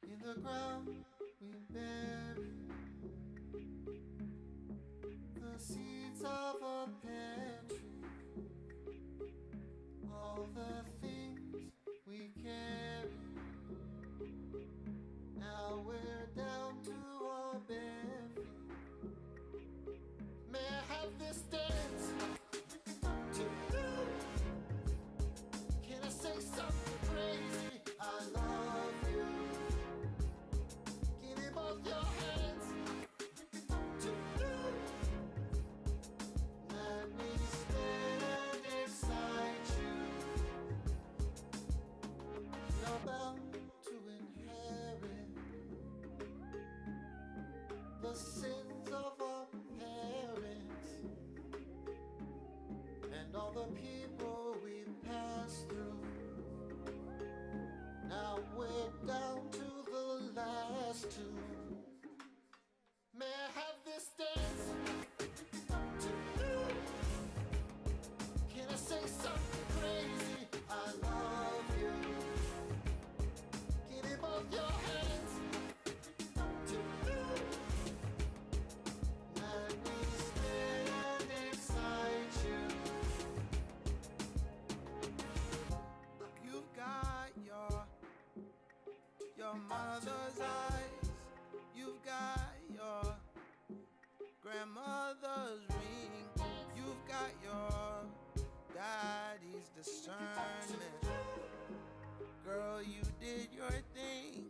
In the ground we bury the seeds of a pear tree, all the things we carry. Now we're down to our bare feet. May I have this dance to you? Can I say something crazy? I love you. Give me both your hands to you. Let me stand inside you. You're bound to inherit the sins of our parents and all the people we passed through. Now we're down to the last two. May I have this dance to you? Can I say something crazy? I love you. Give me both your hands to you. Let me stand inside you. You've got your mother's eyes. You've got your grandmother's ring. You've got your daddy's discernment. Girl, you did your thing.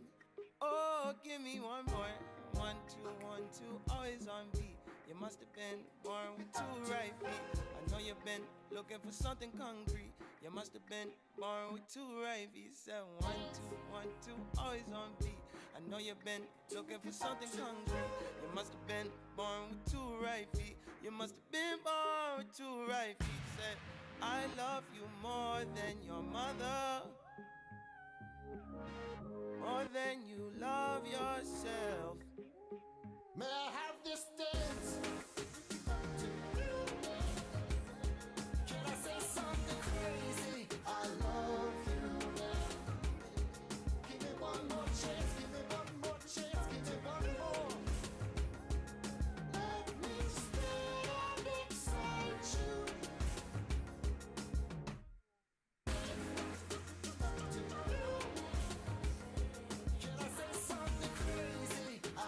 Oh, give me one more. 1, 2, 1, 2, always on beat. You must have been born with 2 right feet. I know you've been looking for something concrete. You must have been born with 2 right feet. Said 1, 2, 1, 2, always on beat. I know you've been looking for something concrete. You must have been born with 2 right feet. You must have been born with 2 right feet. Said, I love you more than your mother, more than you love yourself. May I have this dance to you? Can I say something crazy? I love you. Give me one more chance, give me one more chance, give me one more. Let me stand beside you. To you. Can I say something crazy? I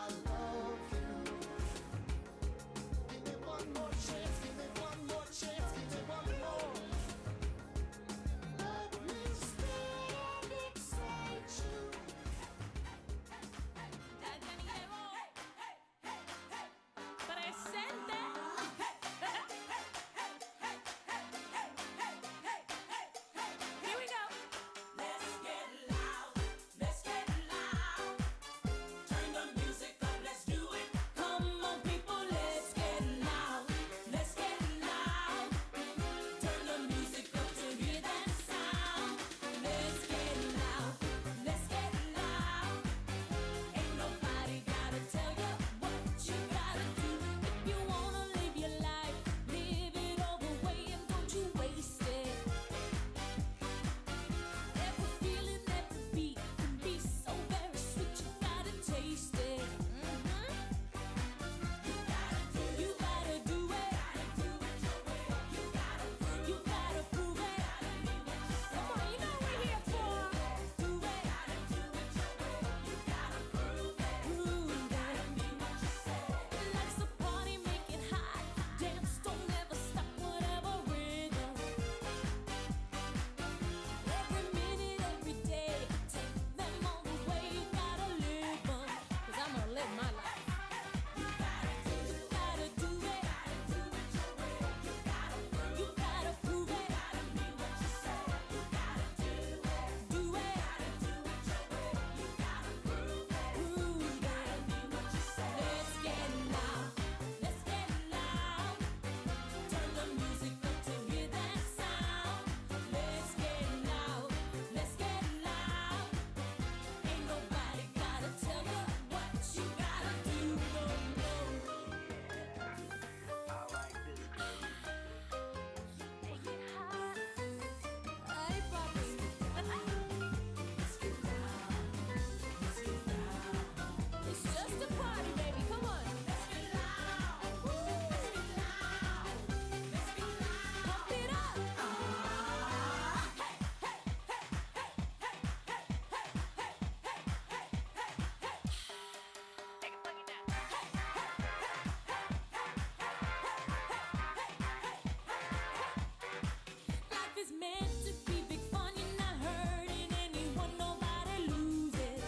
my life. You gotta do it. You gotta do it. You gotta prove it. You gotta mean what you say. You gotta do it. Do it. You gotta prove it. Prove it. You gotta mean what you say. Let's get loud. Let's get loud. Turn the music up to hear that sound. Let's get loud. Let's get loud. Ain't nobody gotta tell you what you gotta do. No, no. I like this girl. Ay, papi. It's just a party, baby. Come on. Let's get loud. Let's get loud. Let's get loud. Pump it up. Hey, hey, hey, hey, hey, hey, hey, hey, hey, hey, hey, hey. Take it funky now. Life is meant to be big fun. You're not hurting anyone. Nobody loses.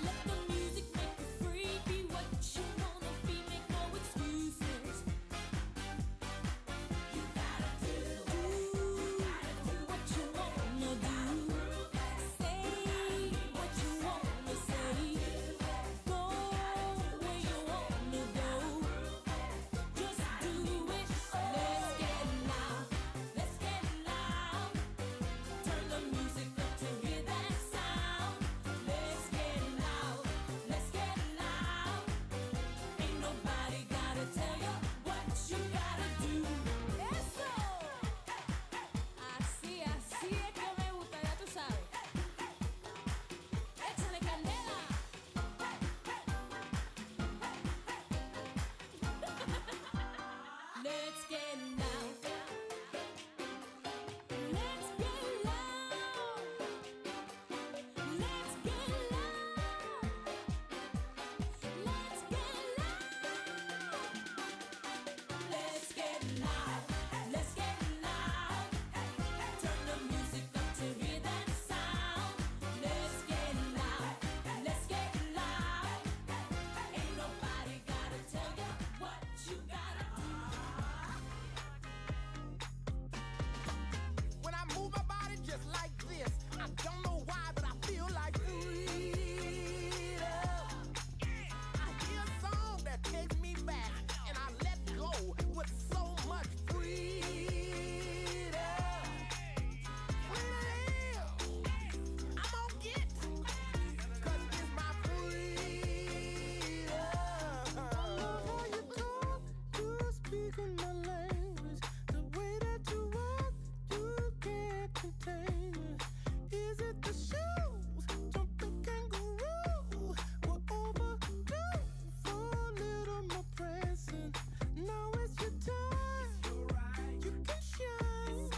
Let the music make you free. Be what you wanna be. Make no excuses. You gotta do what you wanna do. Say what you wanna say. Go where you wanna go. Just do it. Let's get loud. Let's get loud. Turn the music up to hear that sound. Let's get loud. Let's get loud. Ain't nobody gotta tell you what you gotta do. Eso. Así es que me gusta, ya tú sabes. Échale candela. Let's get loud. Let's get loud. Let's get loud. Let's get loud. Let's get loud. Let's get loud. Turn the music up to hear that sound. Let's get loud. Let's get loud. Ain't nobody gotta tell you what you gotta do. When I move my body just like this, I don't know why, but I feel like freedom. I hear a song that takes me back, and I let go with so much freedom. Freedom. I'm gonna get, 'cause it's my freedom. I love how you talk, you speak in my language. The way that you walk, you can't contain it. Is it the shoes? Jumping kangaroo. We're overdue for a little more pressing. Now it's your time. You can shine.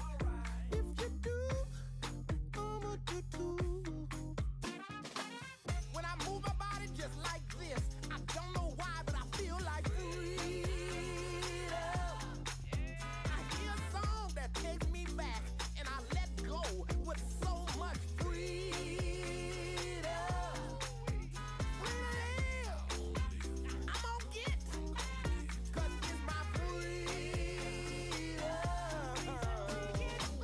If you do, I'ma do too. When I move my body just like this, I don't know why, but I feel like freedom. I hear a song that takes me back, and I let go with so much freedom. Freedom. I'm gonna get, 'cause it's my freedom.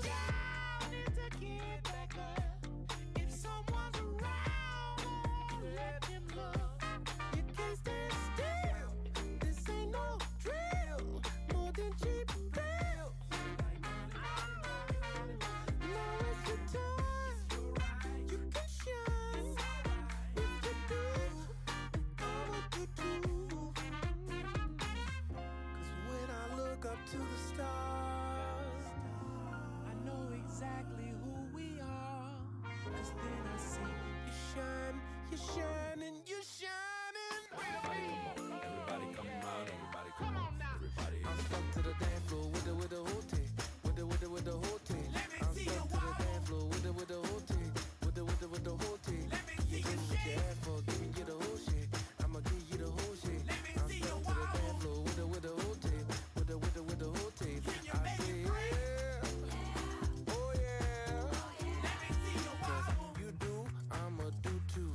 Down and to get back up. If someone's around, let him look. You can't stand still. This ain't no drill. More than cheap thrills. Now it's your time. You can shine. If you do, I'ma do too. 'Cause when I look up to the stars, I know exactly who we are. 'Cause then I see you shine, you're shining, you're shining. Everybody come out, everybody come on now. Everybody. I'm stuck to the dance floor with the whole team. With the whole team. Let me I'm see stuck you to the wobble. dance floor with the whole team. With the whole team. Let me see you Give me what you shake. ask for, give me the whole shit. I'ma give you the whole shit. Let me I'm see stuck you to the dance wobble. floor with the whole team. With the whole team. Can you I make say it break? yeah. Oh yeah. Let me see you 'Cause wobble. you do, I'ma do too.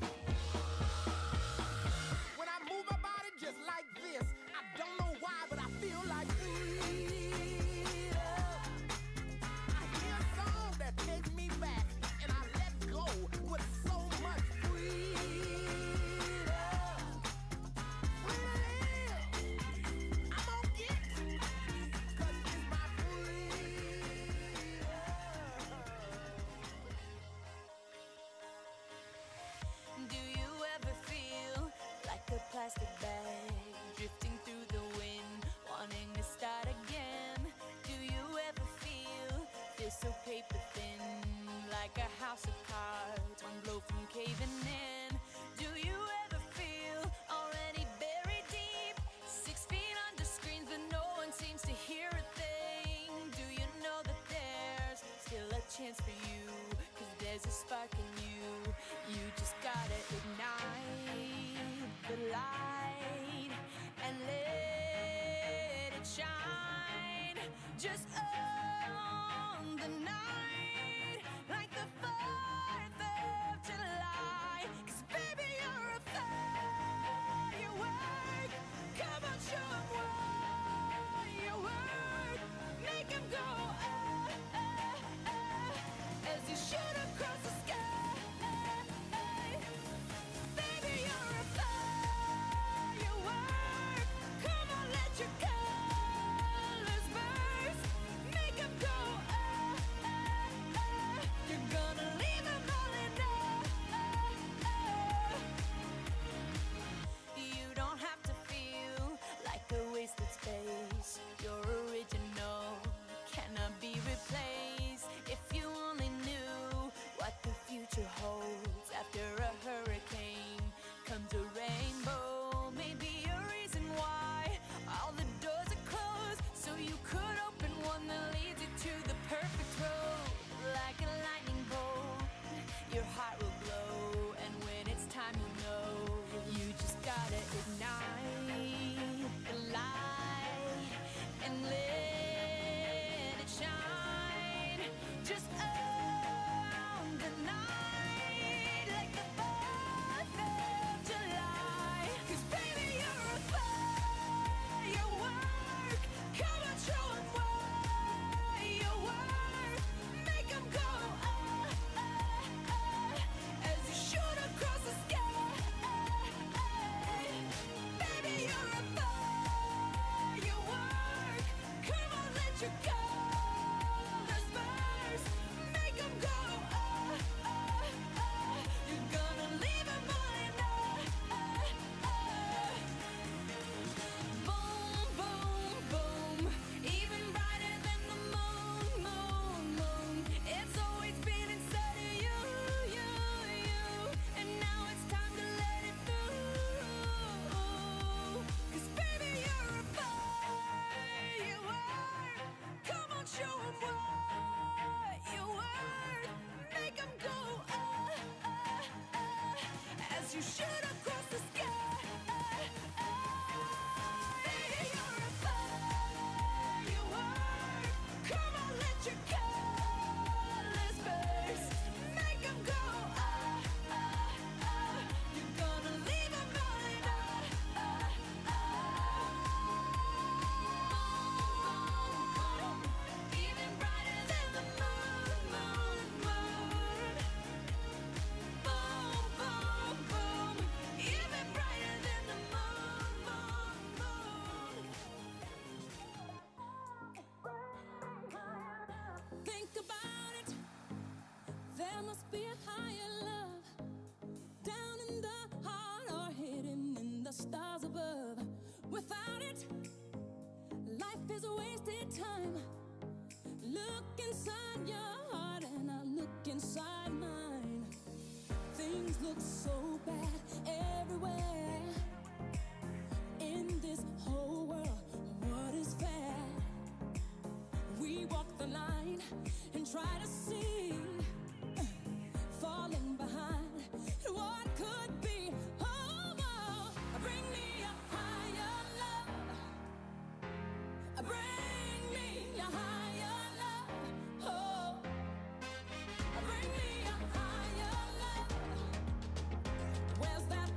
caving in. Do you ever feel already buried deep? 6 feet under screens, but no one seems to hear a thing. Do you know that there's still a chance for you? 'Cause there's a spark in you. You just gotta ignite the light and let it shine. Just on the night, like the 4th of July. 'Cause baby, you're a firework. Come on, show 'em what you work. Make 'em go, as you shoot across the sky. Baby, you're a firework. Come on, let your colors burst. Make 'em go, you're gonna leave 'em all in You don't have to feel like a wasted space. Your original cannot be replaced. If you only knew what the future holds. After a hurricane comes a rainbow. Maybe a reason why all the doors are closed, so you could open one that leads you to the perfect road. Like a lightning bolt, your heart will glow, and when it's time, you'll know. You just gotta ignite the light and let it shine. Just on the night, like the 4th of July. 'Cause baby, you're a firework. Come on, show 'em what you work. Make 'em go, as you shoot across the sky. Baby, you're a firework. Come on, let your colors burst. Make 'em go, you're gonna leave 'em all in Boom, boom, boom. Even brighter than the moon, moon, moon. It's always been inside of you, you, you. And now it's time to let it through. 'Cause baby, you're a firework. Come on, show 'em what you worth. Make 'em go, as you shoot across the sky. Baby, you're a firework. Come on, let your colors burst. Make 'em go, you're gonna leave 'em all in Even brighter than the moon, moon, moon. Boom, boom, boom. Even brighter than the moon, moon, moon. Think about it. There must be a higher love down in the heart or hidden in the stars above. Without it, life is a wasted time. Look inside your heart and I look inside mine. Things look so bad everywhere. In this whole world, what is fair? We walk the line and try to see, falling behind what could be. Oh, bring me a higher love. Bring me a higher love. Oh, bring me a higher love. Where's that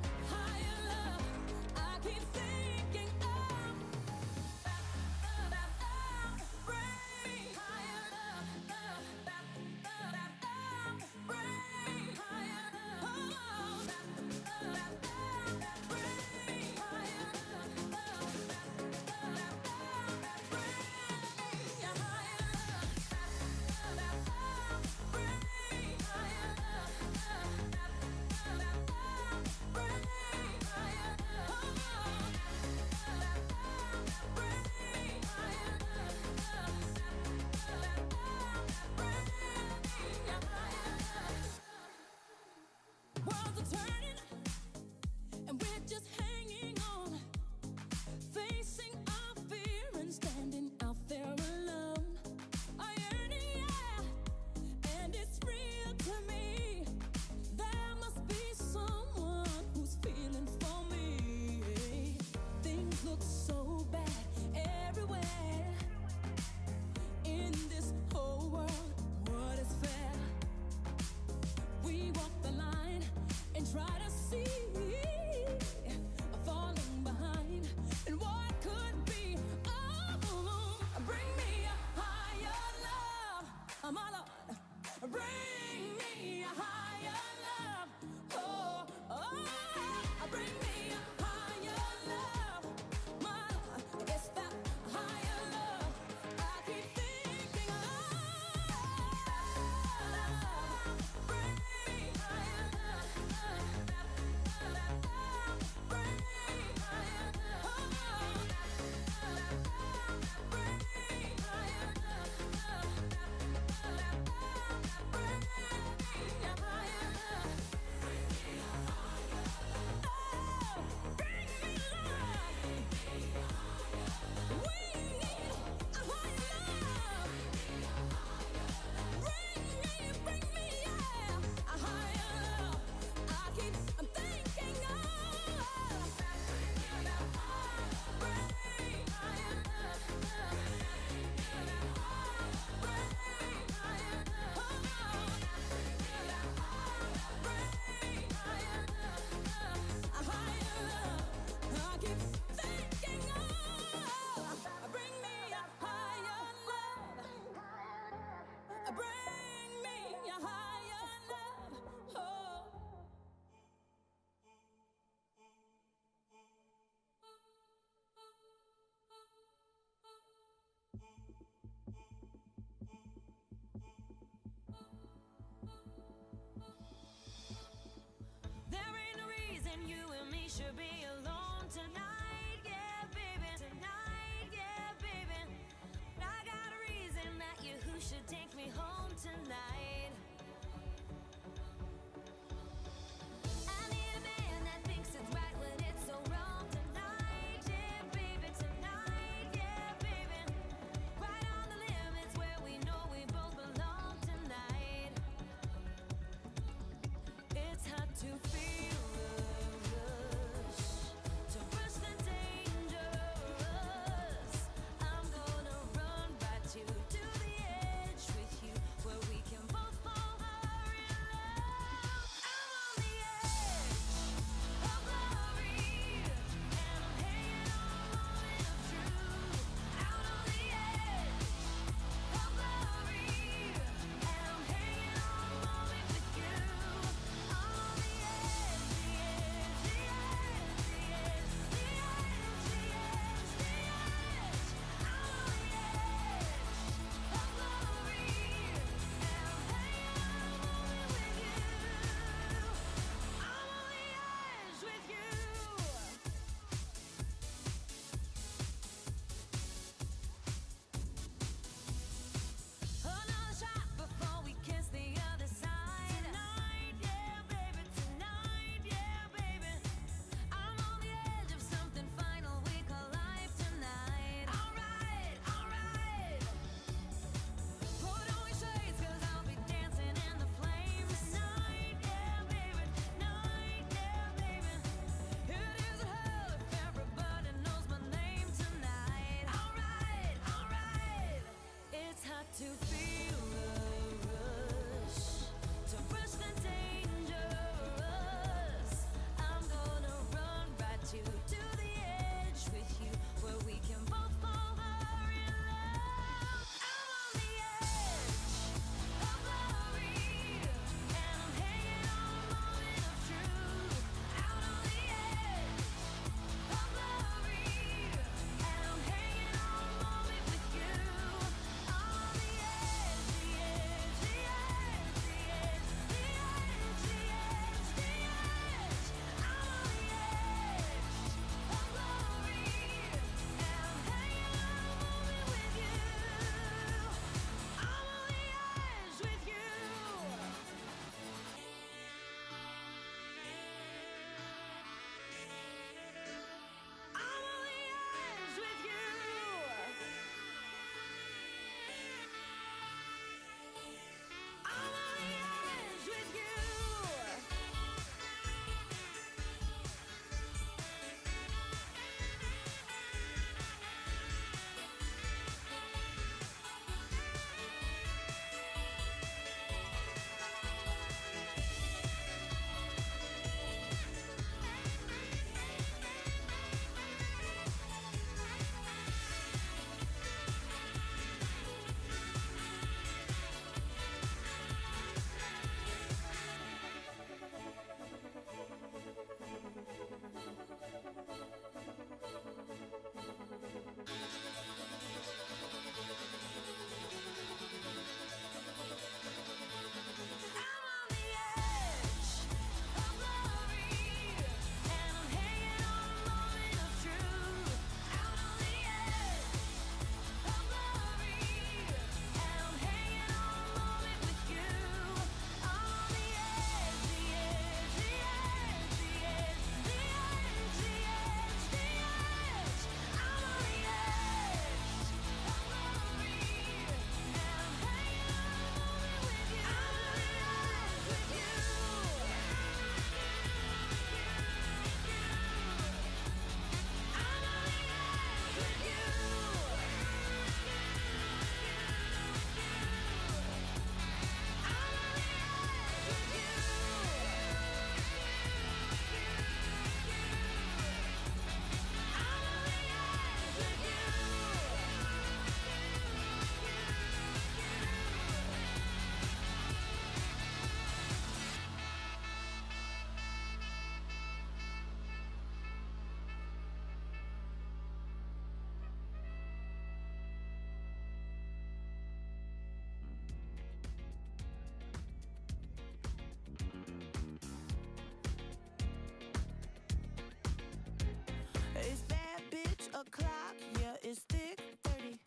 o'clock, yeah, it's thick 30.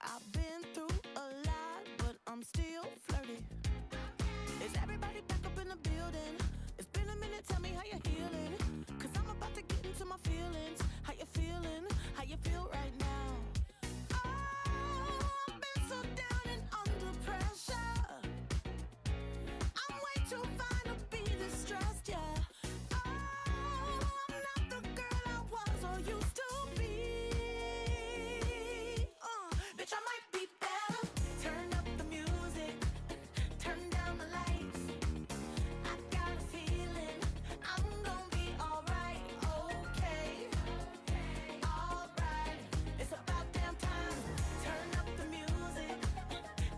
I've been through a lot, but I'm still flirty. Is everybody back up in the building? It's been a minute, tell me how you're healing. Cause I'm about to get into my feelings. How you feeling? How you feel right now? Oh, I've been so down and under pressure. I'm way too fine to be distressed, yeah. Oh, I'm not the girl I was or used to be. Bitch, I might be better. Turn up the music, turn down the lights. I got a feeling I'm gonna be alright, okay. Alright, it's about damn time. Turn up the music,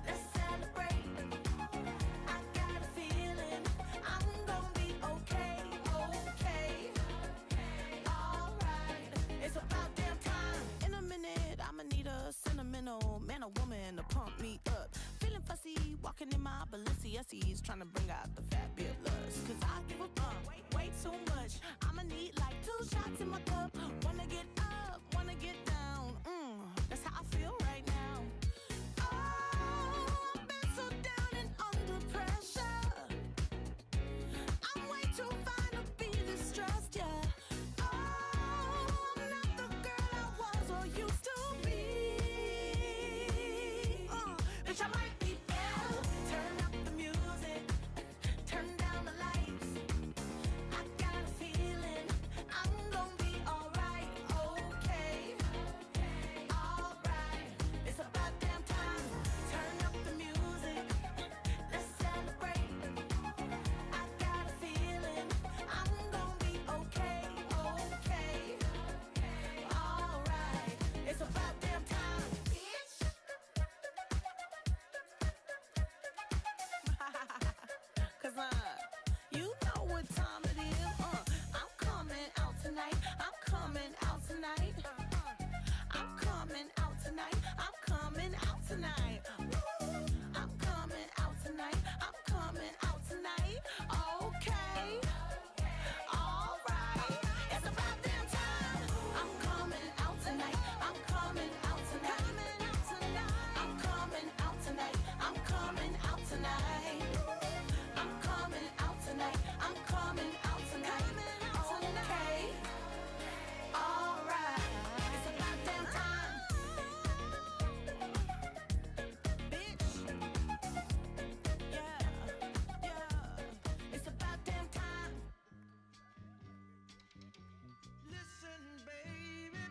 let's celebrate. I got a feeling I'm gonna be okay, okay. Alright, it's about damn time. In a minute, I'ma need a sentimental man or woman to pump me up. Feeling fussy, walking in my Balenciennes, trying to bring out the fat bit lust. Cause I give a way too much. I'ma need like 2 shots in my cup. Wanna get up, wanna get down. That's how I feel right now. Oh, I've been so down and under pressure. I'm way too fine to be distressed, yeah. Oh, I'm not the girl I was or used to be. Bitch, I might be better. Turn up the music, turn down the lights. I got a feeling I'm gonna be alright, okay. Alright, it's about damn time. Turn up the music, let's celebrate. I got a feeling I'm gonna be okay, okay. Alright, it's about damn time, bitch. Cause you know what time it is. I'm coming out tonight. I'm coming out tonight. I'm coming out tonight. I'm coming out tonight. I'm coming out tonight. I'm coming out tonight. Okay. Alright. It's about damn time. I'm coming out tonight. I'm coming out tonight. I'm coming out tonight. I'm coming out tonight. I'm coming out tonight. I'm coming out tonight. Okay. Alright. It's about damn time. Bitch. Yeah. Yeah. It's about damn time. Listen, baby,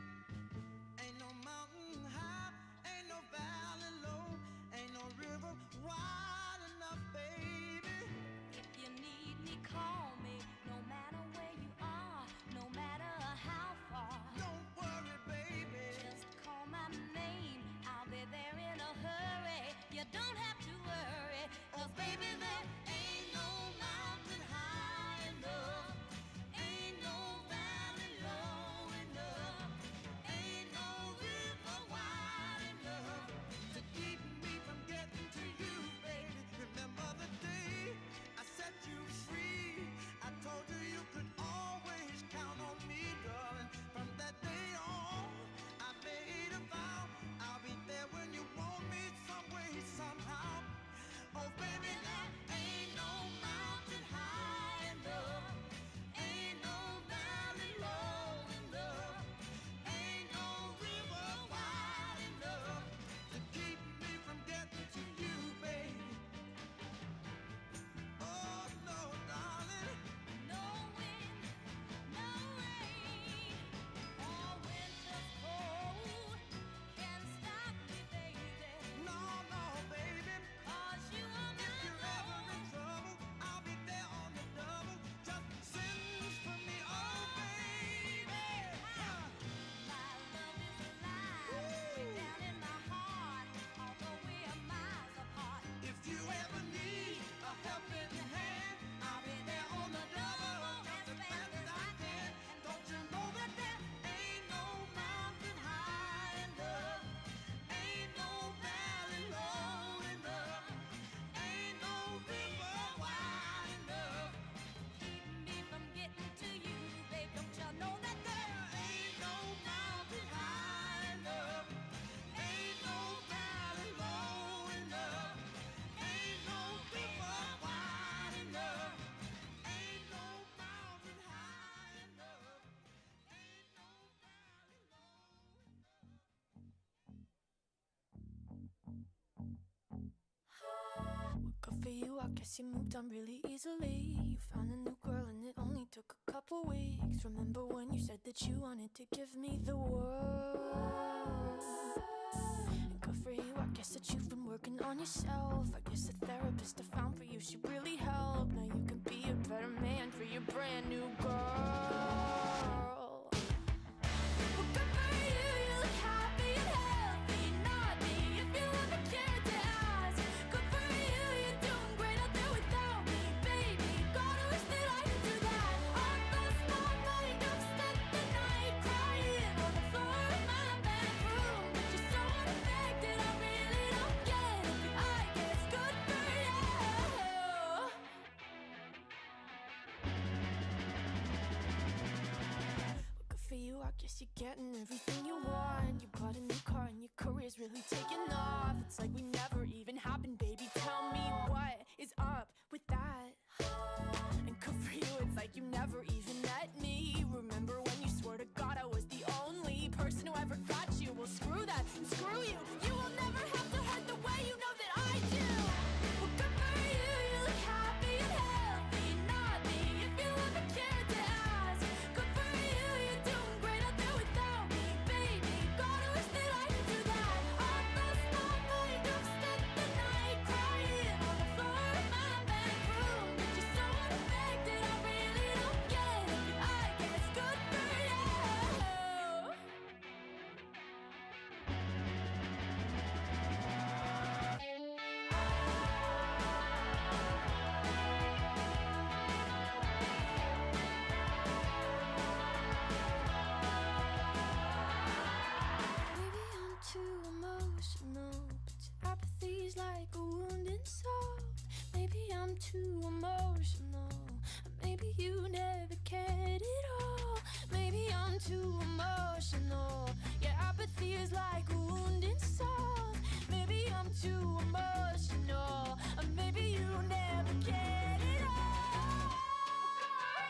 ain't no mountain high, ain't no valley low, ain't no river wide enough, baby. If you need me, call me. No matter where you are, no matter how far. Don't worry, baby. Just call my name. I'll be there in a hurry. You don't have to worry. Cause baby, there ain't no mountain high enough. Ain't no valley low enough. Ain't no river wide enough. To keep me from getting to you, baby. Remember the day I set you free. guess you moved on really easily. You found a new girl and it only took a couple weeks. Remember when you said that you wanted to give me the world? And good for you, I guess that you've been working on yourself. I guess the therapist I found for you, she really helped. Now you can be a better man for your brand new girl. Well, good for you, you look happy and healthy. Not me, if you ever cared to ask. Good for you, you're doing great out there without me, baby. Gotta wish that I could do that. I lost my mind, I've spent the night crying on the floor of my bedroom. But you're so unaffected, I really don't get it. But I guess good for you. Well, good for you, I guess you're getting everything you want. You bought a new car and your career's really taking off. It's like we never even happened, baby. Tell me what is up with that? And good for you, it's like you never even met me. Remember when you swore to God I was the only person who ever got you? Well, screw that and screw you. You will never have to hurt the way you know that I do. Well, good for you, you look happy and healthy. Not me, if you ever cared to ask. Good for you, you're doing great out there without me, baby. Gotta wish that I could do that. I lost my mind, I've spent the night crying on the floor of my bedroom. But you're so unaffected, I really don't get it. But I guess good for you. Maybe I'm too emotional, but your apathy's like a wounded soul. Maybe I'm too emotional, or maybe you never cared at all. Maybe I'm too emotional, your apathy is like a wounded soul. Maybe I'm too emotional, or maybe you never cared at all.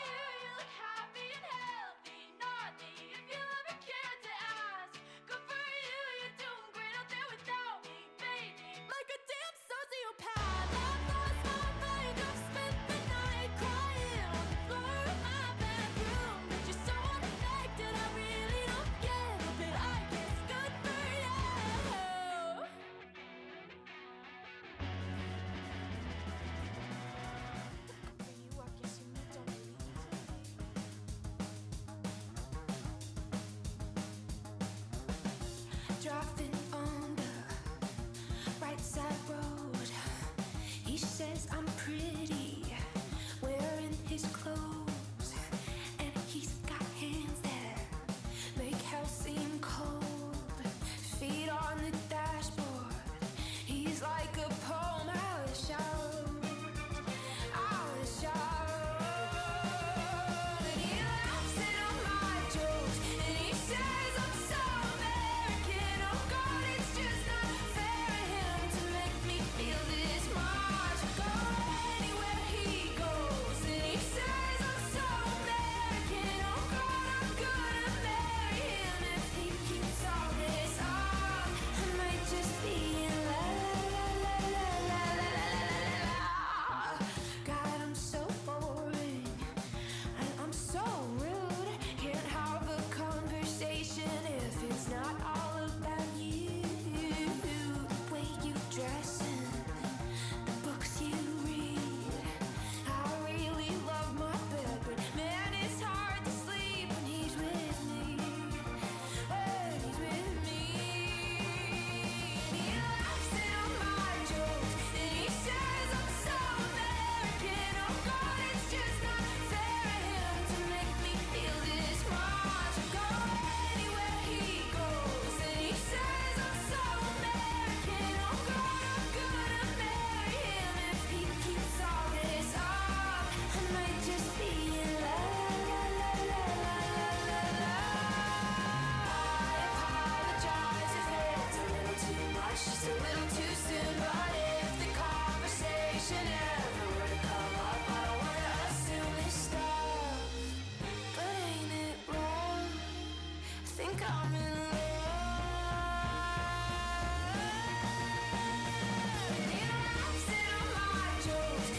You look happy and healthy, not me, if you ever cared to ask. Good for you, you're doing great out there without me, baby. Like a damn sociopath, I've lost my mind, I've spent the night crying on the floor of my bedroom. But you're so unaffected, I really don't get it. But I guess good for you. Good for you, I guess you moved on really easily. Driving on the right side road, he says I'm pretty, wearing his clothes, and he's got hands that make hell seem cold. Feet on the dashboard, he's like a poem I wish I wrote. I wish I wrote. And he laughs at all my jokes, and he says I'm so American. Oh God, it's just not fair of him to make me feel this much. Go anywhere he goes, and he says I'm so American. Oh God, I'm gonna marry him if he keeps all this up. I might just be in love. God, I'm so boring, and I'm so rude. Can't have a conversation if it's not all about you. The way you dress and the books you read. I really love my bed, but man, it's hard to sleep when he's with me. When he's with me. And he laughs at all my jokes, and he says I'm so American. Oh God, it's just not fair of him to make me feel this much. I go anywhere he goes, and he says I'm so American. Oh God, I'm gonna marry him if he keeps all this up. I might just be in I apologize if it's a little too much, just a little too soon. But if the conversation ever were to come up, I don't wanna assume this stuff. But ain't it wrong? I think I'm in love. And he laughs at all my jokes,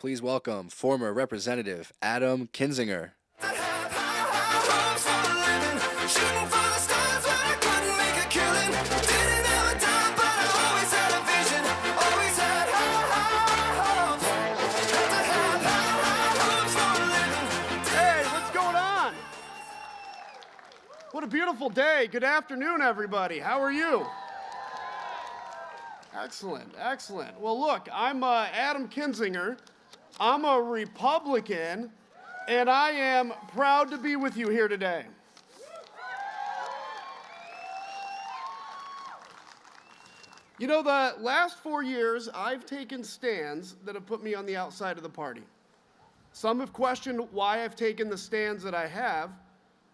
Please welcome former Representative Adam Kinzinger. Hey, what's going on? What a beautiful day. Good afternoon, everybody. How are you? Excellent, excellent. Well, look, I'm Adam Kinzinger. I'm a Republican, and I am proud to be with you here today. You know, the last 4 years, I've taken stands that have put me on the outside of the party. Some have questioned why I've taken the stands that I have,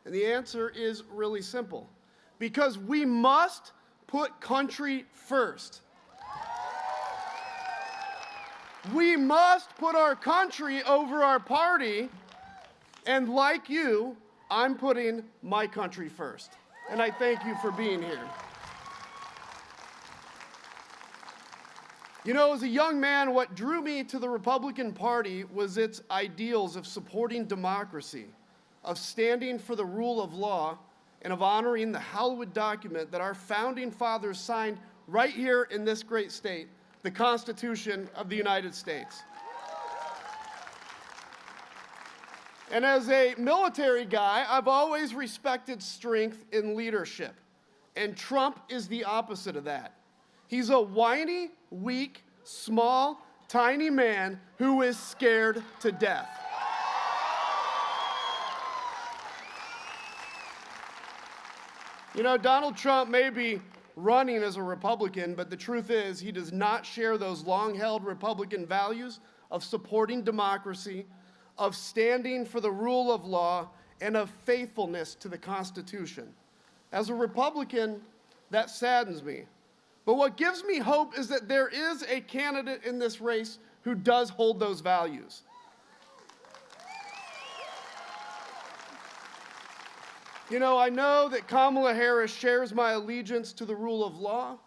and the answer is really simple. Because we must put country first. We must put our country over our party, and like you, I'm putting my country first. And I thank you for being here. You know, as a young man, what drew me to the Republican Party was its ideals of supporting democracy, of standing for the rule of law, and of honoring the hallowed document that our founding fathers signed right here in this great state, the Constitution of the United States. And as a military guy, I've always respected strength in leadership. And Trump is the opposite of that. He's a whiny, weak, small, tiny man who is scared to death. You know, Donald Trump may be running as a Republican, but the truth is he does not share those long-held Republican values of supporting democracy, of standing for the rule of law, and of faithfulness to the Constitution. As a Republican, that saddens me. But what gives me hope is that there is a candidate in this race who does hold those values. You know, I know that Kamala Harris shares my allegiance to the rule of law,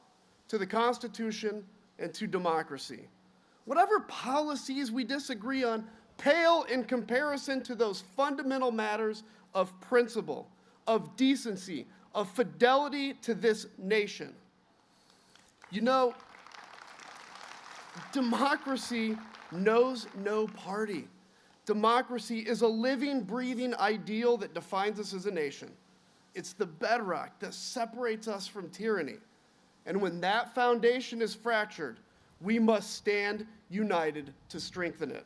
to the Constitution, and to democracy. Whatever policies we disagree on pale in comparison to those fundamental matters of principle, of decency, of fidelity to this nation. You know, democracy knows no party. Democracy is a living, breathing ideal that defines us as a nation. It's the bedrock that separates us from tyranny. And when that foundation is fractured, we must stand united to strengthen it.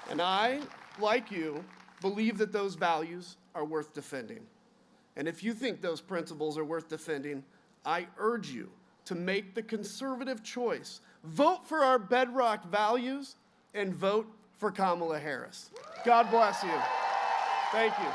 And I, like you, believe that those values are worth defending. And if you think those principles are worth defending, I urge you to make the conservative choice. Vote for our bedrock values and vote for Kamala Harris. God bless you. Thank you.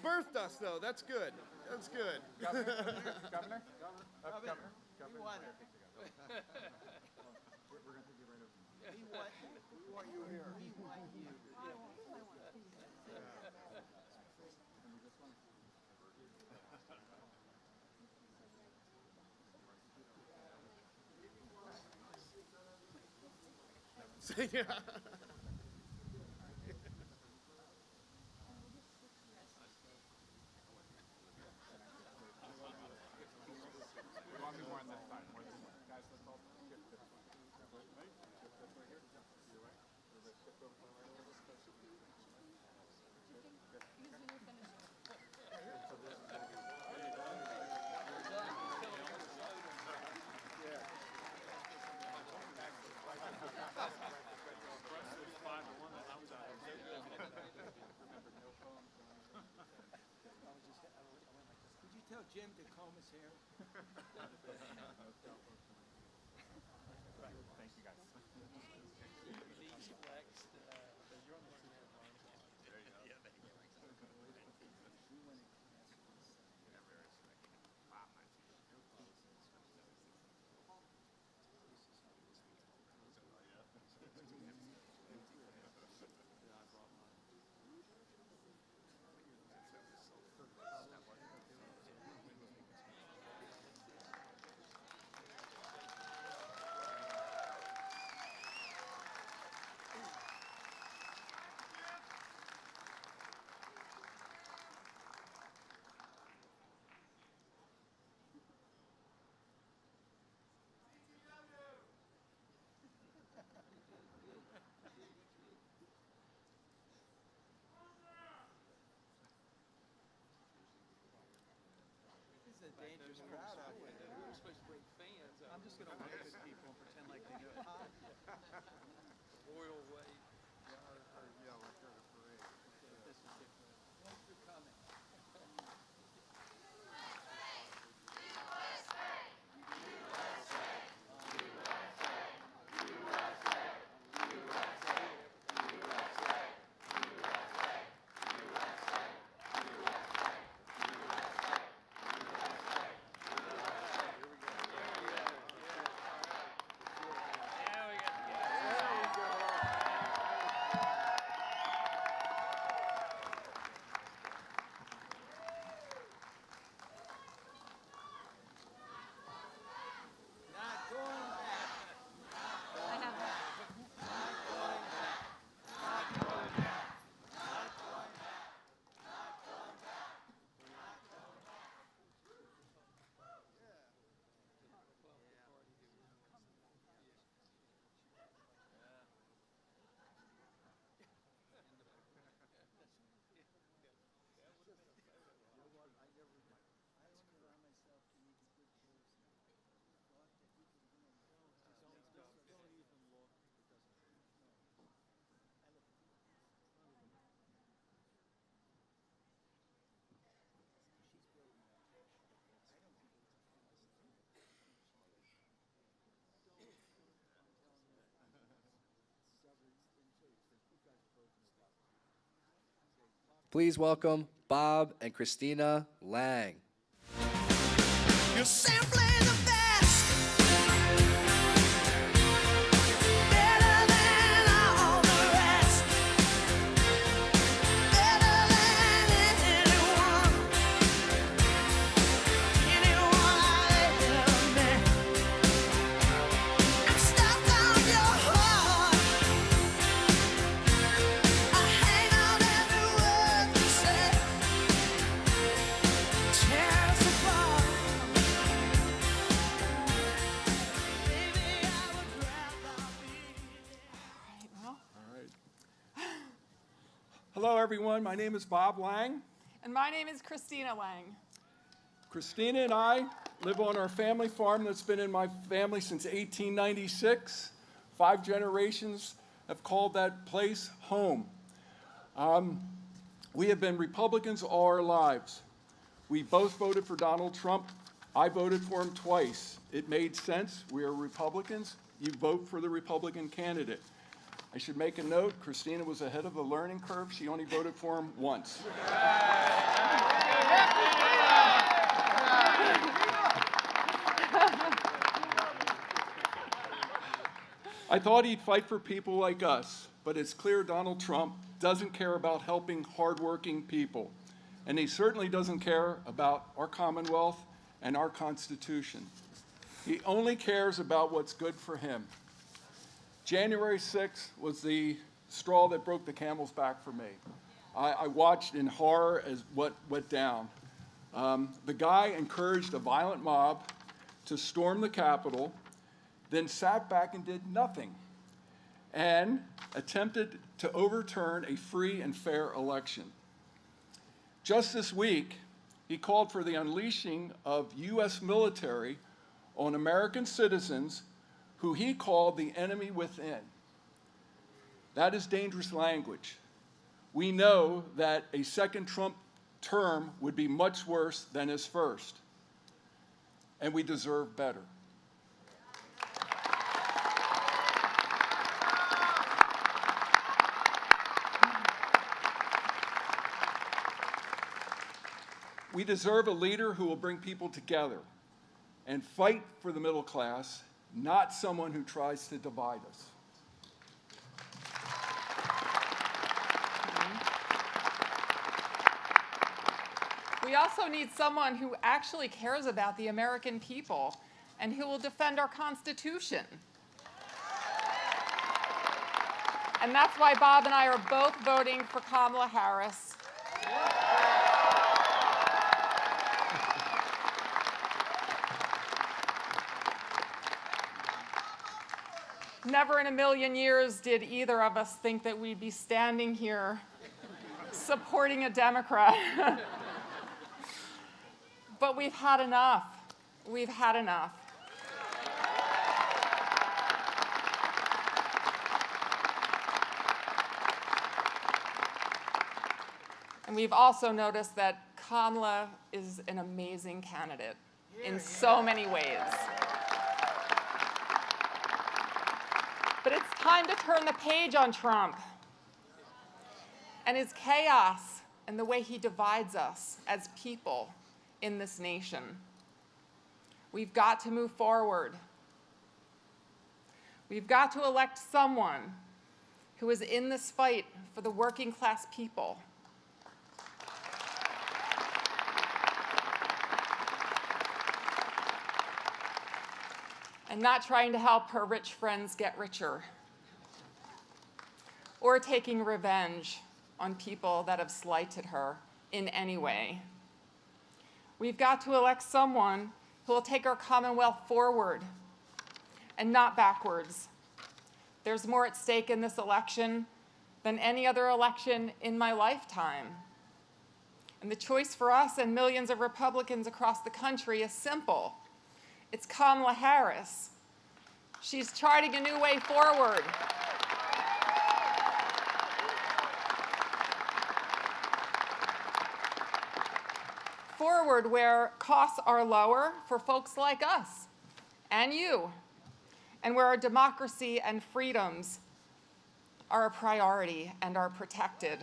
birthed us, though. That's good. That's good. Governor? Yeah. Did you tell Jim to comb his hair? Thank you, guys. This is a dangerous crowd out there. We're supposed to bring fans out. I'm just going to wave at people and pretend like they know. Royal wave. Yeah, like a parade. This is different. Thanks for coming. Not going back. I have that. Please welcome Bob and Christina Lang. You're simply the best. Better than all the rest. Better than anyone. Anyone I've ever met. I'm stuck on your heart. I hang on every word you say. Tear us apart. Baby, I would rather be. All right. Hello, everyone. My name is Bob Lang. And my name is Christina Lang. Christina and I live on our family farm that's been in my family since 1896. 5 generations have called that place home. We have been Republicans all our lives. We both voted for Donald Trump. I voted for him twice. It made sense. We are Republicans. You vote for the Republican candidate. I should make a note, Christina was ahead of the learning curve. She only voted for him once. I thought he'd fight for people like us, but it's clear Donald Trump doesn't care about helping hardworking people. And he certainly doesn't care about our Commonwealth and our Constitution. He only cares about what's good for him. January 6th was the straw that broke the camel's back for me. I watched in horror as what went down. The guy encouraged a violent mob to storm the Capitol, then sat back and did nothing, and attempted to overturn a free and fair election. Just this week, he called for the unleashing of U.S. military on American citizens who he called the enemy within. That is dangerous language. We know that a second Trump term would be much worse than his first, and we deserve better. We deserve a leader who will bring people together and fight for the middle class, not someone who tries to divide us. We also need someone who actually cares about the American people and who will defend our Constitution. And that's why Bob and I are both voting for Kamala Harris. Never in a million years did either of us think that we'd be standing here supporting a Democrat. But we've had enough. We've had enough. And we've also noticed that Kamala is an amazing candidate in so many ways. But it's time to turn the page on Trump and his chaos and the way he divides us as people in this nation. We've got to move forward. We've got to elect someone who is in this fight for the working class people. And not trying to help her rich friends get richer, or taking revenge on people that have slighted her in any way. We've got to elect someone who will take our Commonwealth forward and not backwards. There's more at stake in this election than any other election in my lifetime. And the choice for us and millions of Republicans across the country is simple. It's Kamala Harris. She's charting a new way forward. Forward where costs are lower for folks like us and you, and where our democracy and freedoms are a priority and are protected.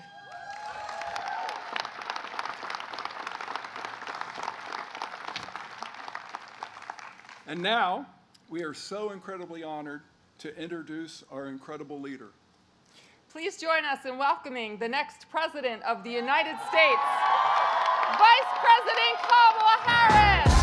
And now, we are so incredibly honored to introduce our incredible leader. Please join us in welcoming the next President of the United States, Vice President Kamala Harris.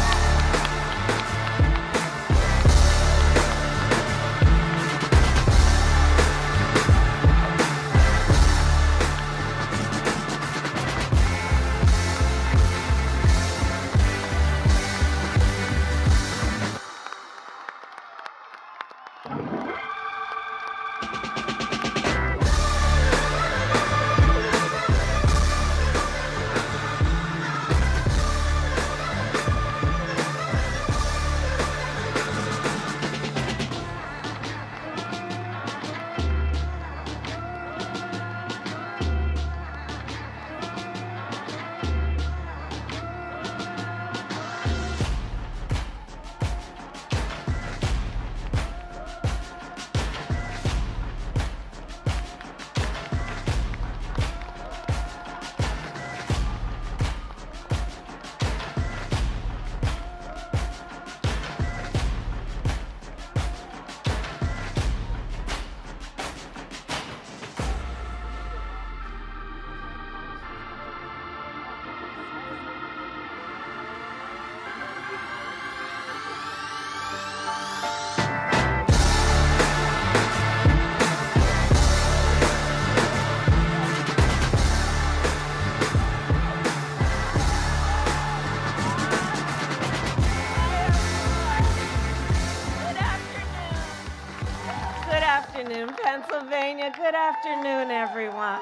afternoon, Pennsylvania. Good afternoon, everyone.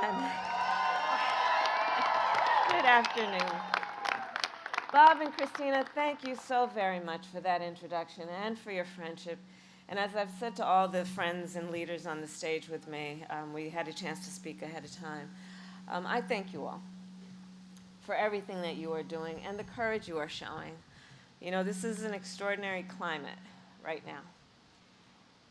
Good afternoon. Bob and Christina, thank you so very much for that introduction and for your friendship. And as I've said to all the friends and leaders on the stage with me, we had a chance to speak ahead of time. I thank you all for everything that you are doing and the courage you are showing. You know, this is an extraordinary climate right now.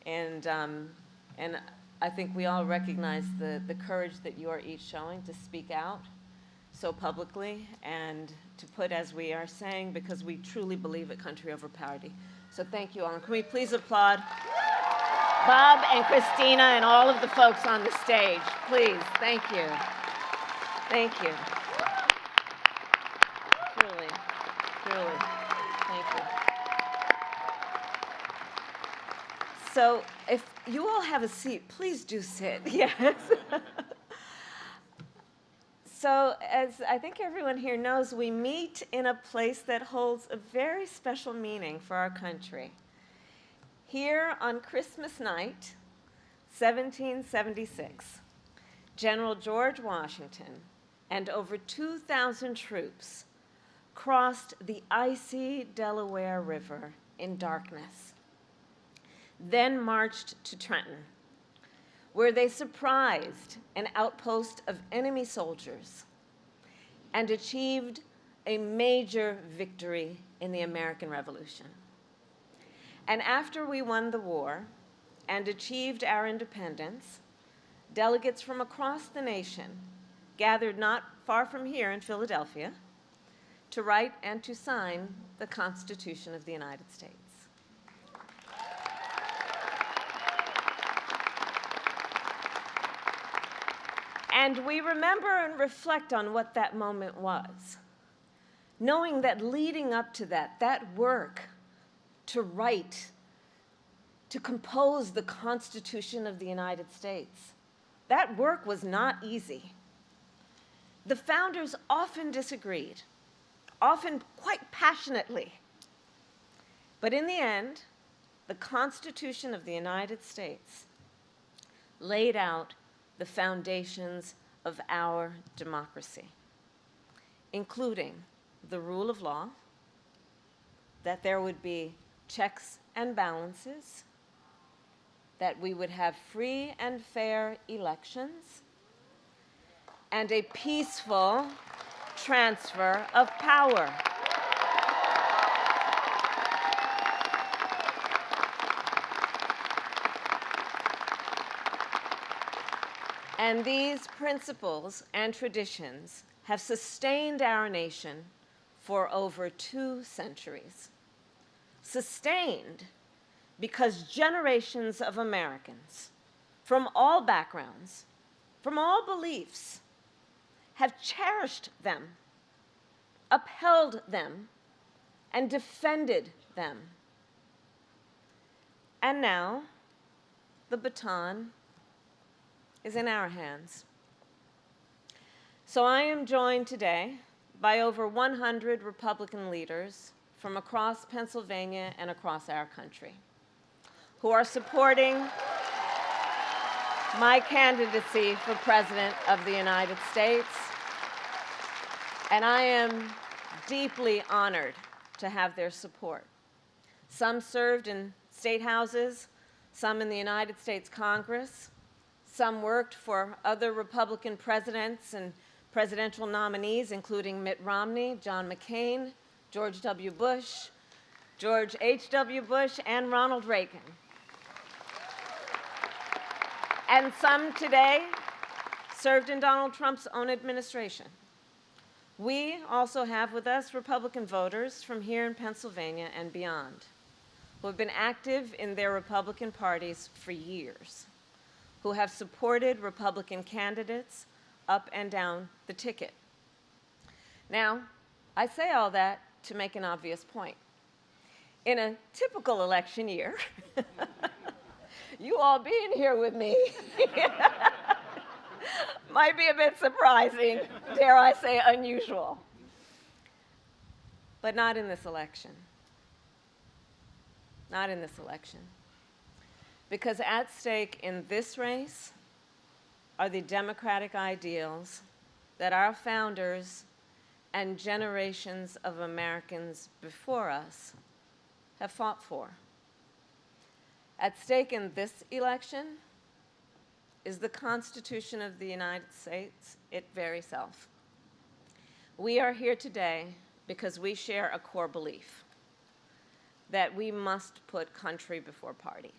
And I think we all recognize the courage that you are each showing to speak out so publicly and to put, as we are saying, because we truly believe at country over party. So thank you all. And can we please applaud Bob and Christina and all of the folks on the stage, please. Thank you. Thank you. Truly, truly. Thank you. So if you all have a seat, please do sit. Yes. So as I think everyone here knows, we meet in a place that holds a very special meaning for our country. Here on Christmas night, 1776, General George Washington and over 2,000 troops crossed the icy Delaware River in darkness, then marched to Trenton, where they surprised an outpost of enemy soldiers and achieved a major victory in the American Revolution. And after we won the war and achieved our independence, delegates from across the nation gathered not far from here in Philadelphia to write and to sign the Constitution of the United States. And we remember and reflect on what that moment was, knowing that leading up to that work to write, to compose the Constitution of the United States, that work was not easy. The founders often disagreed, often quite passionately. But in the end, the Constitution of the United States laid out the foundations of our democracy, including the rule of law, that there would be checks and balances, that we would have free and fair elections, and a peaceful transfer of power. And these principles and traditions have sustained our nation for over 2 centuries. Sustained because generations of Americans from all backgrounds, from all beliefs, have cherished them, upheld them, and defended them. And now, the baton is in our hands. So I am joined today by over 100 Republican leaders from across Pennsylvania and across our country who are supporting my candidacy for President of the United States. And I am deeply honored to have their support. Some served in state houses, some in the United States Congress, some worked for other Republican presidents and presidential nominees, including Mitt Romney, John McCain, George W. Bush, George H.W. Bush, and Ronald Reagan. And some today served in Donald Trump's own administration. We also have with us Republican voters from here in Pennsylvania and beyond, who have been active in their Republican parties for years, who have supported Republican candidates up and down the ticket. Now, I say all that to make an obvious point. In a typical election year, you all being here with me might be a bit surprising, dare I say unusual. But not in this election. Not in this election. Because at stake in this race are the democratic ideals that our founders and generations of Americans before us have fought for. At stake in this election is the Constitution of the United States, its very self. We are here today because we share a core belief that we must put country before party.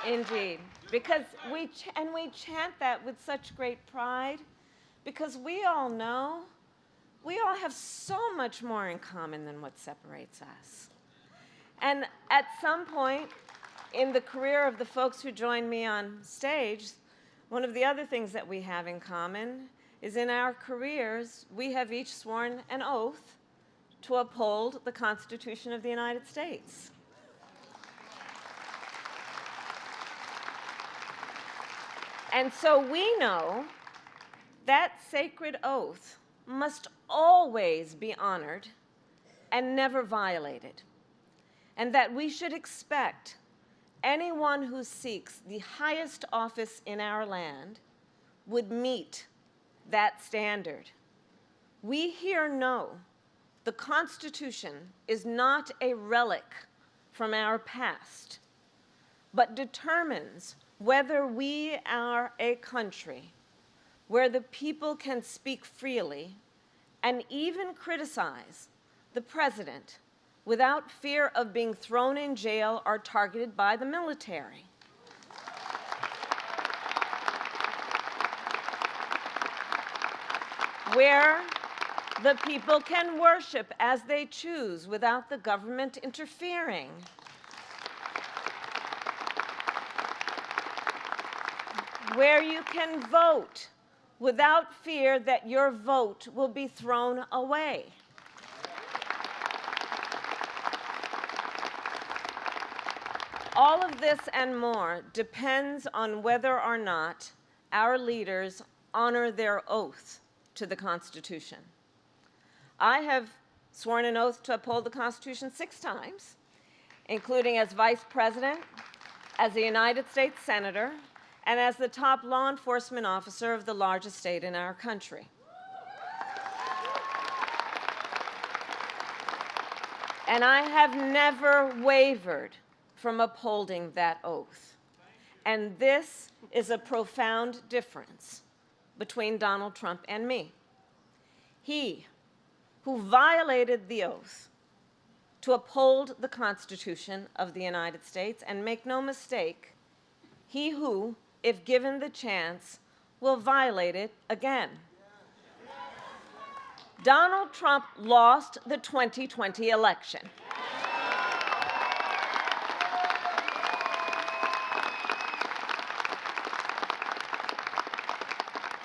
Indeed, because we chant that with such great pride, because we all know we all have so much more in common than what separates us. And at some point in the career of the folks who joined me on stage, one of the other things that we have in common is in our careers, we have each sworn an oath to uphold the Constitution of the United States. And so we know that sacred oath must always be honored and never violated, and that we should expect anyone who seeks the highest office in our land would meet that standard. We here know the Constitution is not a relic from our past, but determines whether we are a country where the people can speak freely and even criticize the president without fear of being thrown in jail or targeted by the military. Where the people can worship as they choose without the government interfering. Where you can vote without fear that your vote will be thrown away. All of this and more depends on whether or not our leaders honor their oath to the Constitution. I have sworn an oath to uphold the Constitution 6 times, including as Vice President, as a United States Senator, and as the top law enforcement officer of the largest state in our country. And I have never wavered from upholding that oath. And this is a profound difference between Donald Trump and me. He, who violated the oath to uphold the Constitution of the United States, and make no mistake, he who, if given the chance, will violate it again. Donald Trump lost the 2020 election.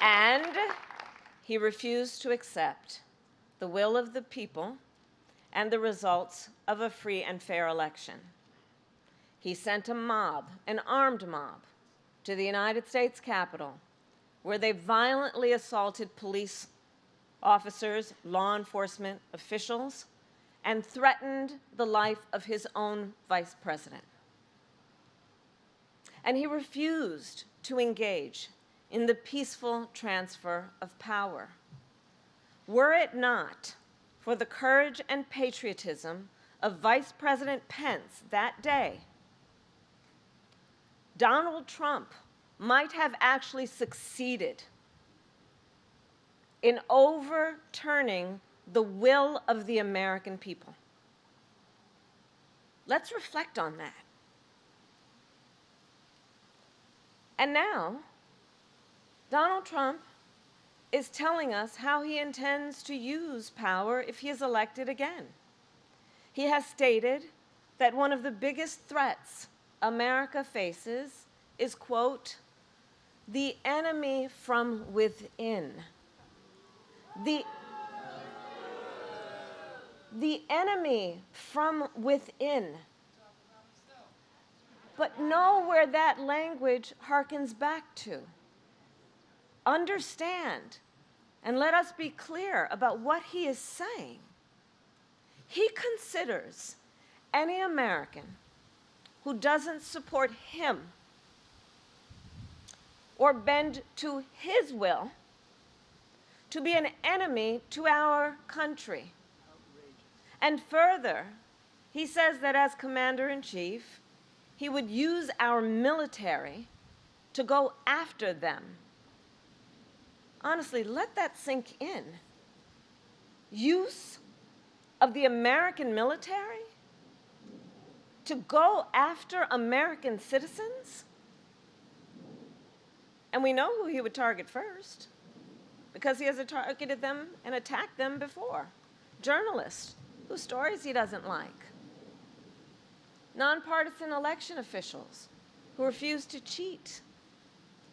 And he refused to accept the will of the people and the results of a free and fair election. He sent a mob, an armed mob, to the United States Capitol, where they violently assaulted police officers, law enforcement officials, and threatened the life of his own vice president. And he refused to engage in the peaceful transfer of power. Were it not for the courage and patriotism of Vice President Pence that day, Donald Trump might have actually succeeded in overturning the will of the American people. Let's reflect on that. And now, Donald Trump is telling us how he intends to use power if he is elected again. He has stated that one of the biggest threats America faces is, quote, the enemy from within. The enemy from within. but know where that language harkens back to. Understand, and let us be clear about what he is saying. He considers any American who doesn't support him or bend to his will to be an enemy to our country. And further, he says that as commander-in-chief, he would use our military to go after them. Honestly, let that sink in. Use of the American military to go after American citizens? And we know who he would target first, because he has targeted them and attacked them before. Journalists whose stories he doesn't like. Nonpartisan election officials who refuse to cheat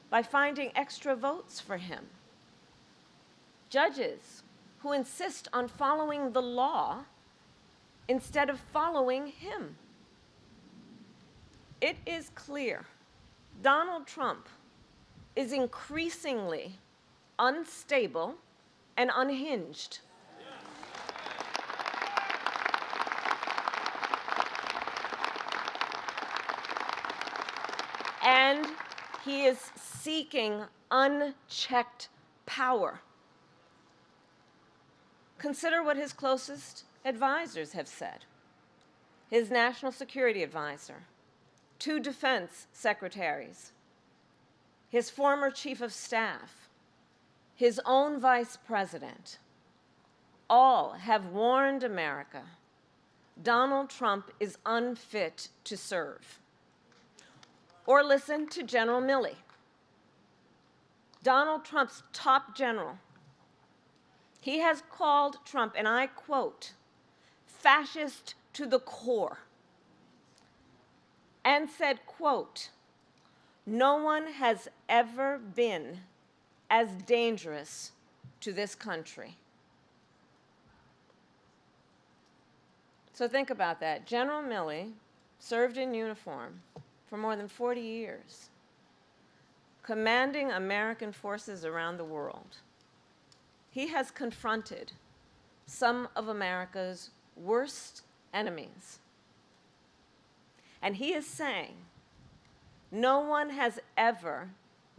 by finding extra votes for him. Judges who insist on following the law instead of following him. It is clear Donald Trump is increasingly unstable and unhinged. And he is seeking unchecked power. Consider what his closest advisors have said. His national security advisor, 2 defense secretaries, his former chief of staff, his own vice president, all have warned America Donald Trump is unfit to serve. Or listen to General Milley, Donald Trump's top general. He has called Trump, and I quote, fascist to the core, and said, quote, no one has ever been as dangerous to this country. So think about that. General Milley served in uniform for more than 40 years, commanding American forces around the world. He has confronted some of America's worst enemies. And he is saying, no one has ever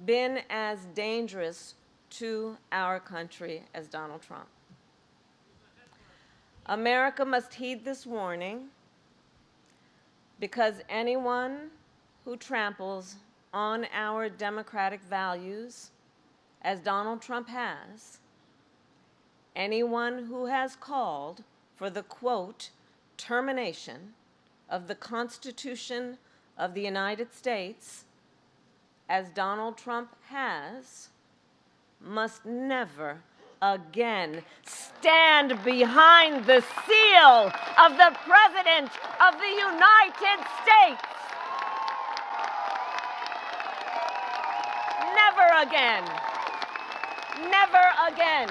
been as dangerous to our country as Donald Trump. America must heed this warning, because anyone who tramples on our democratic values, as Donald Trump has, anyone who has called for the, quote, termination of the Constitution of the United States, as Donald Trump has, must never again stand behind the seal of the President of the United States. Never again. Never again.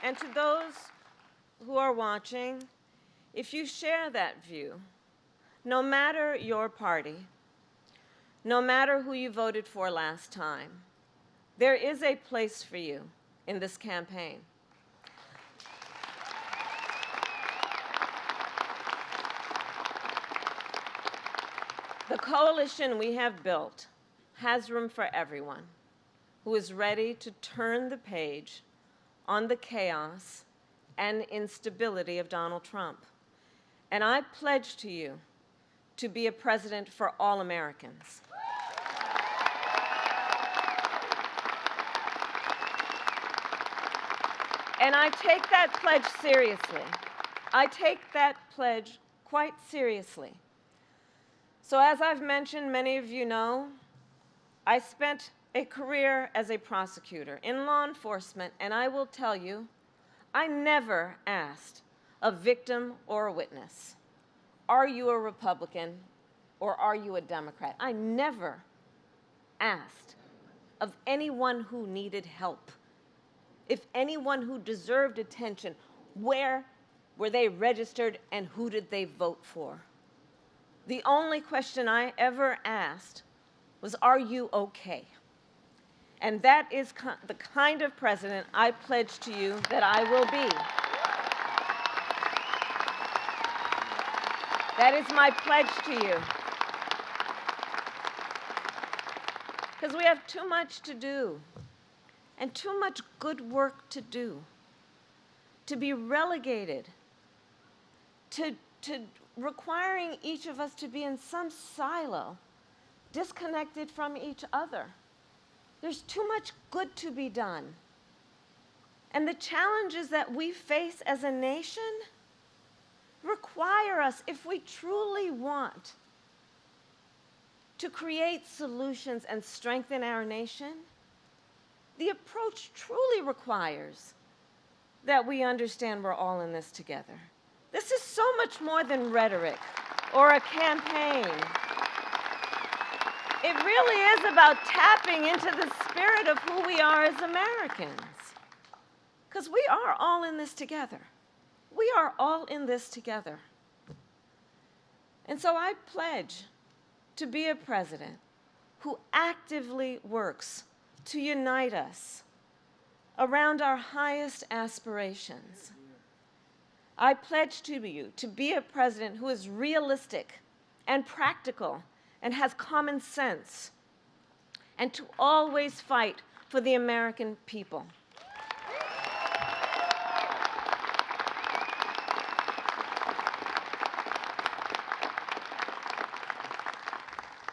And to those who are watching, if you share that view, no matter your party, no matter who you voted for last time, there is a place for you in this campaign. The coalition we have built has room for everyone who is ready to turn the page on the chaos and instability of Donald Trump. And I pledge to you to be a president for all Americans. And I take that pledge seriously. I take that pledge quite seriously. So as I've mentioned, many of you know, I spent a career as a prosecutor in law enforcement, and I will tell you, I never asked a victim or a witness, are you a Republican or are you a Democrat? I never asked of anyone who needed help, if anyone who deserved attention, where were they registered and who did they vote for? The only question I ever asked was, are you okay? And that is the kind of president I pledge to you that I will be. That is my pledge to you. Because we have too much to do and too much good work to do to be relegated to requiring each of us to be in some silo, disconnected from each other. There's too much good to be done. And the challenges that we face as a nation require us, if we truly want to create solutions and strengthen our nation, the approach truly requires that we understand we're all in this together. This is so much more than rhetoric or a campaign. It really is about tapping into the spirit of who we are as Americans. Because we are all in this together. We are all in this together. And so I pledge to be a president who actively works to unite us around our highest aspirations. I pledge to you to be a president who is realistic and practical and has common sense, and to always fight for the American people.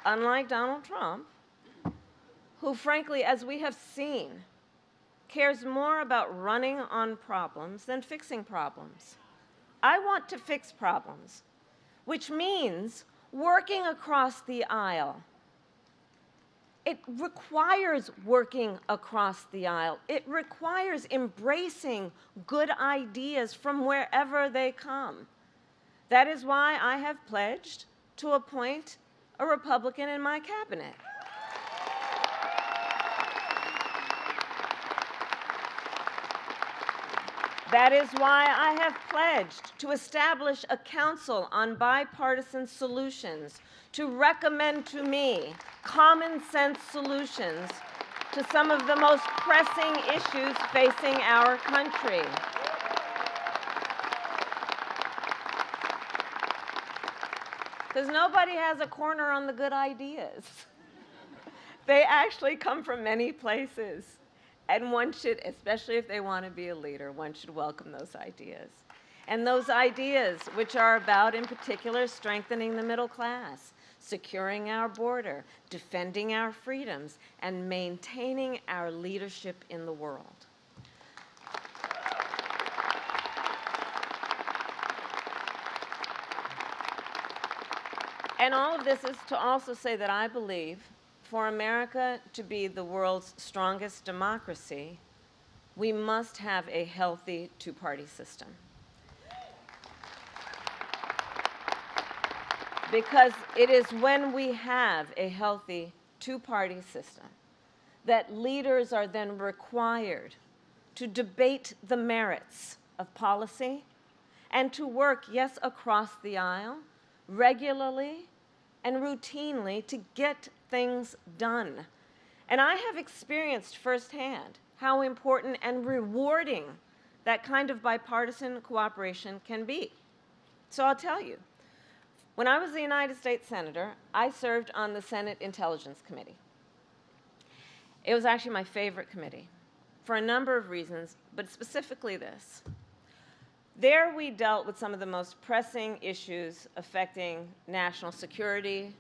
Unlike Donald Trump, who frankly, as we have seen, cares more about running on problems than fixing problems. I want to fix problems, which means working across the aisle. It requires working across the aisle. It requires embracing good ideas from wherever they come. That is why I have pledged to appoint a Republican in my cabinet. That is why I have pledged to establish a council on bipartisan solutions to recommend to me common sense solutions to some of the most pressing issues facing our country. Because nobody has a corner on the good ideas. They actually come from many places. And one should, especially if they want to be a leader, one should welcome those ideas. And those ideas, which are about, in particular, strengthening the middle class, securing our border, defending our freedoms, and maintaining our leadership in the world. And all of this is to also say that I believe for America to be the world's strongest democracy, we must have a healthy two-party system. Because it is when we have a healthy two-party system that leaders are then required to debate the merits of policy and to work, yes, across the aisle, regularly and routinely to get things done. And I have experienced firsthand how important and rewarding that kind of bipartisan cooperation can be. So I'll tell you, when I was a United States Senator, I served on the Senate Intelligence Committee. It was actually my favorite committee for a number of reasons, but specifically this. There we dealt with some of the most pressing issues affecting national security.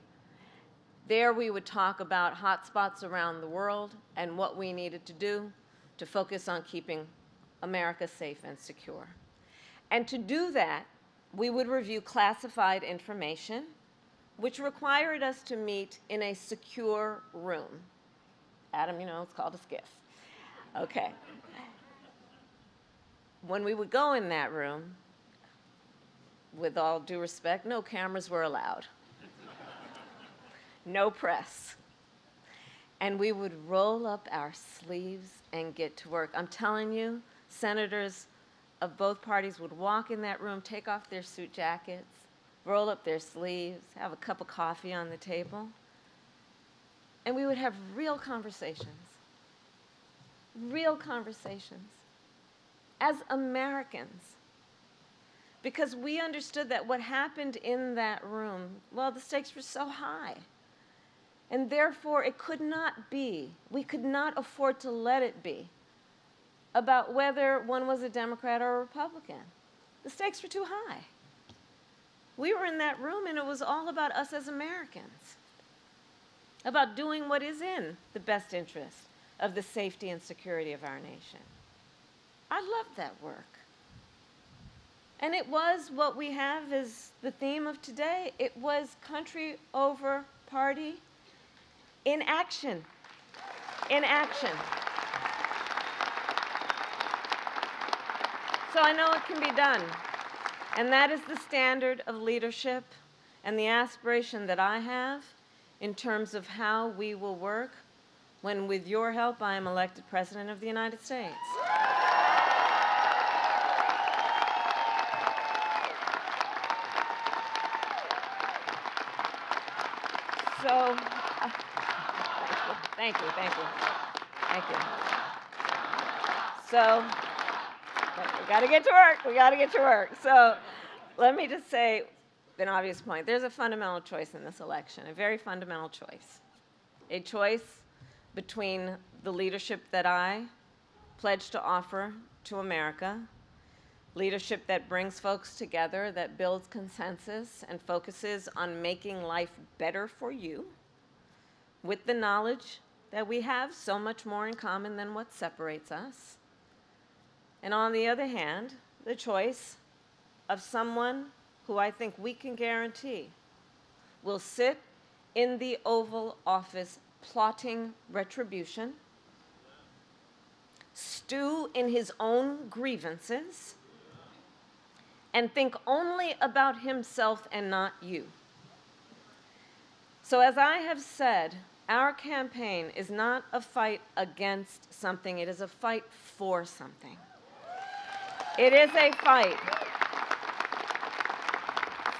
There we would talk about hotspots around the world and what we needed to do to focus on keeping America safe and secure. And to do that, we would review classified information, which required us to meet in a secure room. Adam, you know, it's called a skiff. Okay. When we would go in that room, with all due respect, no cameras were allowed. No press. And we would roll up our sleeves and get to work. I'm telling you, senators of both parties would walk in that room, take off their suit jackets, roll up their sleeves, have a cup of coffee on the table, and we would have real conversations as Americans. Because we understood that what happened in that room, well, the stakes were so high. And therefore, it could not be, we could not afford to let it be, about whether one was a Democrat or a Republican. The stakes were too high. We were in that room, and it was all about us as Americans, about doing what is in the best interest of the safety and security of our nation. I loved that work. And it was what we have as the theme of today. It was country over party in action. In action. So I know it can be done. And that is the standard of leadership and the aspiration that I have in terms of how we will work when, with your help, I am elected President of the United States. So, thank you. So, we got to get to work. So, let me just say an obvious point. There's a fundamental choice in this election, a very fundamental choice. A choice between the leadership that I pledge to offer to America, leadership that brings folks together, that builds consensus and focuses on making life better for you, with the knowledge that we have so much more in common than what separates us. And on the other hand, the choice of someone who I think we can guarantee will sit in the Oval Office plotting retribution, stew in his own grievances, and think only about himself and not you. So as I have said, our campaign is not a fight against something, it is a fight for something. It is a fight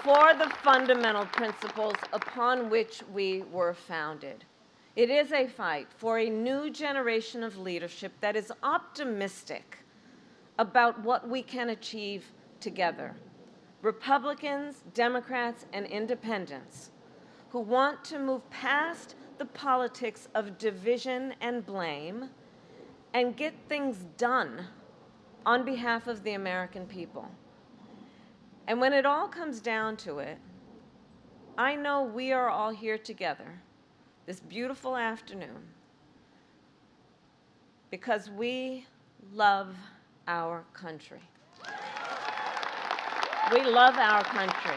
for the fundamental principles upon which we were founded. It is a fight for a new generation of leadership that is optimistic about what we can achieve together. Republicans, Democrats, and independents who want to move past the politics of division and blame and get things done on behalf of the American people. And when it all comes down to it, I know we are all here together this beautiful afternoon because we love our country. We love our country.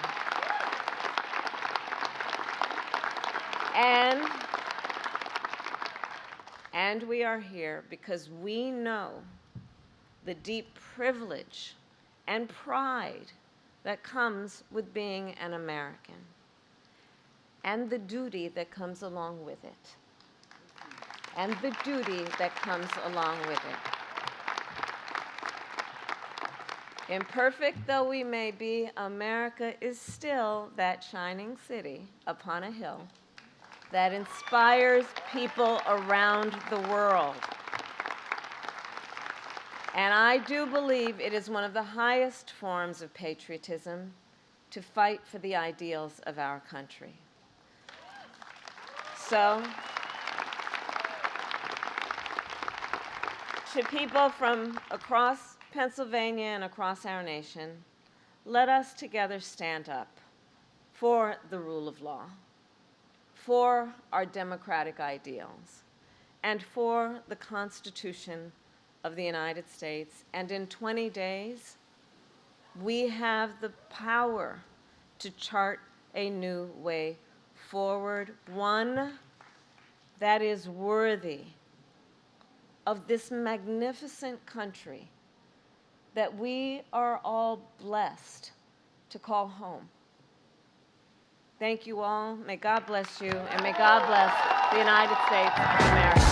And we are here because we know the deep privilege and pride that comes with being an American, and the duty that comes along with it. Imperfect though we may be, America is still that shining city upon a hill that inspires people around the world. And I do believe it is one of the highest forms of patriotism to fight for the ideals of our country. So, to people from across Pennsylvania and across our nation, let us together stand up for the rule of law, for our democratic ideals, and for the Constitution of the United States. And in 20 days, we have the power to chart a new way forward, one that is worthy of this magnificent country that we are all blessed to call home. Thank you all. May God bless you, and may God bless the United States of America.